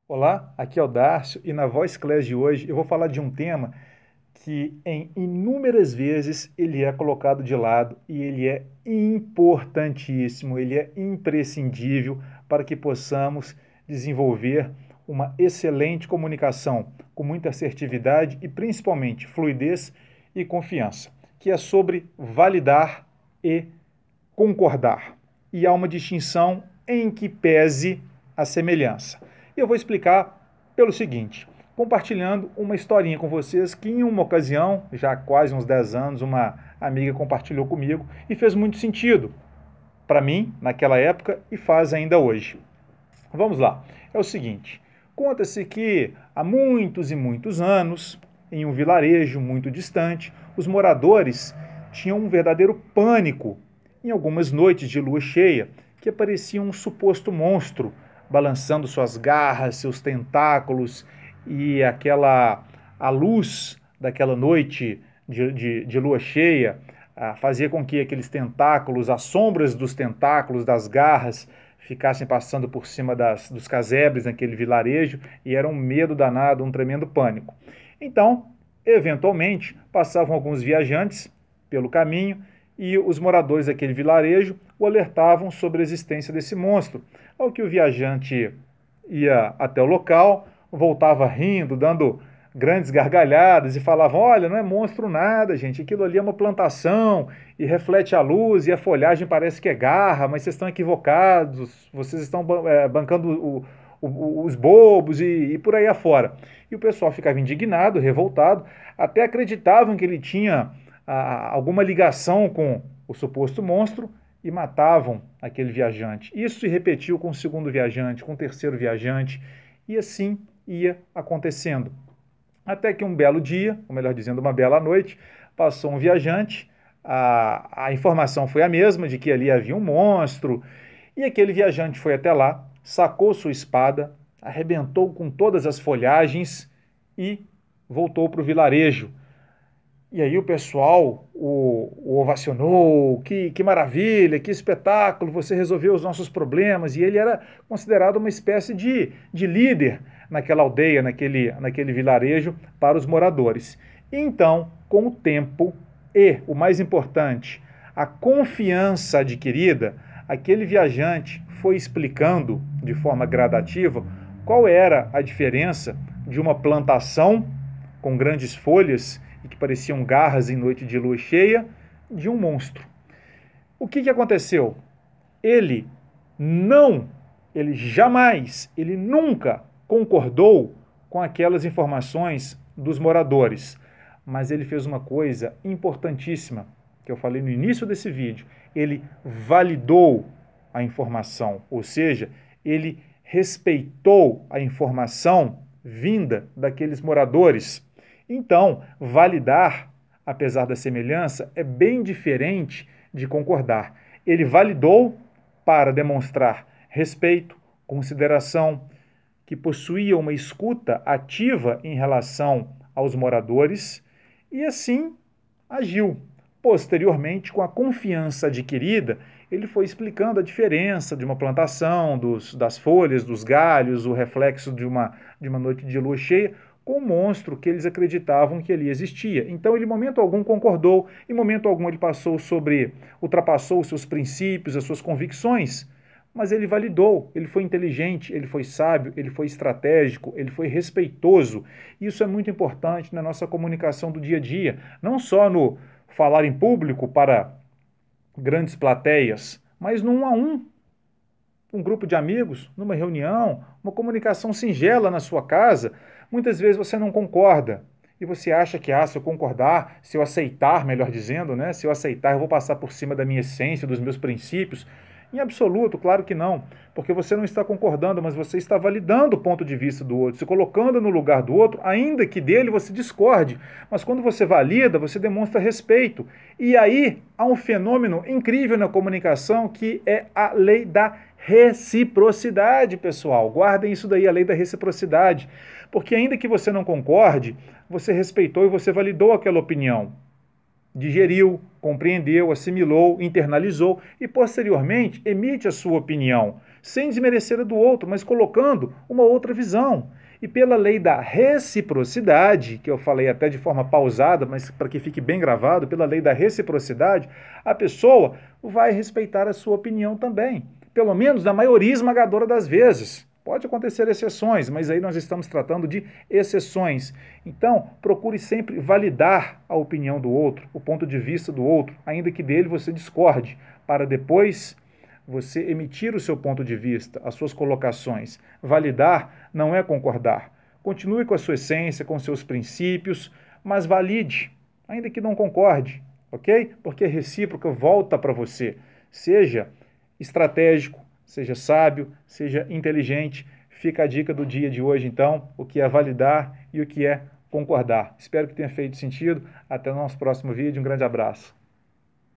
Olá, aqui é o Darcio e na Voice Class de hoje eu vou falar de um tema que em inúmeras vezes ele é colocado de lado e ele é importantíssimo, ele é imprescindível para que possamos desenvolver uma excelente comunicação com muita assertividade e principalmente fluidez e confiança, que é sobre validar e concordar. E há uma distinção em que pese a semelhança. Eu vou explicar pelo seguinte, compartilhando uma historinha com vocês que em uma ocasião, já há quase uns 10 anos, uma amiga compartilhou comigo e fez muito sentido para mim naquela época e faz ainda hoje. Vamos lá. É o seguinte, conta-se que há muitos e muitos anos, em um vilarejo muito distante, os moradores tinham um verdadeiro pânico em algumas noites de lua cheia, que aparecia um suposto monstro balançando suas garras, seus tentáculos e a luz daquela noite de lua cheia fazia com que aqueles tentáculos, as sombras dos tentáculos, das garras, ficassem passando por cima dos casebres naquele vilarejo e era um medo danado, um tremendo pânico. Então, eventualmente, passavam alguns viajantes pelo caminho e os moradores daquele vilarejo o alertavam sobre a existência desse monstro. Ao que o viajante ia até o local, voltava rindo, dando grandes gargalhadas e falavam: olha, não é monstro nada, gente, aquilo ali é uma plantação e reflete a luz e a folhagem parece que é garra, mas vocês estão equivocados, vocês estão bancando os bobos e por aí afora. E o pessoal ficava indignado, revoltado, até acreditavam que ele tinha alguma ligação com o suposto monstro e matavam aquele viajante. Isso se repetiu com o segundo viajante, com o terceiro viajante, e assim ia acontecendo. Até que um belo dia, ou melhor dizendo, uma bela noite, passou um viajante, a informação foi a mesma de que ali havia um monstro, e aquele viajante foi até lá, sacou sua espada, arrebentou com todas as folhagens e voltou para o vilarejo. E aí o pessoal o ovacionou, que maravilha, que espetáculo, você resolveu os nossos problemas. E ele era considerado uma espécie de líder naquela aldeia, naquele vilarejo para os moradores. E então, com o tempo e, o mais importante, a confiança adquirida, aquele viajante foi explicando de forma gradativa qual era a diferença de uma plantação com grandes folhas e que pareciam garras em noite de lua cheia, de um monstro. O que aconteceu? Ele não, ele jamais, ele nunca concordou com aquelas informações dos moradores, mas ele fez uma coisa importantíssima, que eu falei no início desse vídeo, ele validou a informação, ou seja, ele respeitou a informação vinda daqueles moradores. Então, validar, apesar da semelhança, é bem diferente de concordar. Ele validou para demonstrar respeito, consideração, que possuía uma escuta ativa em relação aos moradores e assim agiu. Posteriormente, com a confiança adquirida, ele foi explicando a diferença de uma plantação, das folhas, dos galhos, o reflexo de uma noite de lua cheia, com o monstro que eles acreditavam que ali existia. Então, ele, em momento algum, concordou, em momento algum, ele ultrapassou os seus princípios, as suas convicções, mas ele validou, ele foi inteligente, ele foi sábio, ele foi estratégico, ele foi respeitoso. Isso é muito importante na nossa comunicação do dia a dia, não só no falar em público para grandes plateias, mas no um a um grupo de amigos, numa reunião, uma comunicação singela na sua casa. Muitas vezes você não concorda e você acha que, se eu concordar, se eu aceitar, melhor dizendo, né, se eu aceitar, eu vou passar por cima da minha essência, dos meus princípios. Em absoluto, claro que não, porque você não está concordando, mas você está validando o ponto de vista do outro, se colocando no lugar do outro, ainda que dele você discorde. Mas quando você valida, você demonstra respeito. E aí há um fenômeno incrível na comunicação que é a lei da reciprocidade, pessoal. Guardem isso daí, a lei da reciprocidade. Porque ainda que você não concorde, você respeitou e você validou aquela opinião. digeriu, compreendeu, assimilou, internalizou e, posteriormente, emite a sua opinião, sem desmerecer a do outro, mas colocando uma outra visão. E pela lei da reciprocidade, que eu falei até de forma pausada, mas para que fique bem gravado, pela lei da reciprocidade, a pessoa vai respeitar a sua opinião também, pelo menos na maioria esmagadora das vezes. Pode acontecer exceções, mas aí nós estamos tratando de exceções. Então, procure sempre validar a opinião do outro, o ponto de vista do outro, ainda que dele você discorde, para depois você emitir o seu ponto de vista, as suas colocações. Validar não é concordar. Continue com a sua essência, com seus princípios, mas valide, ainda que não concorde, ok? Porque a recíproca volta para você. Seja estratégico, seja sábio, seja inteligente. Fica a dica do dia de hoje, então, o que é validar e o que é concordar. Espero que tenha feito sentido. Até o nosso próximo vídeo. Um grande abraço.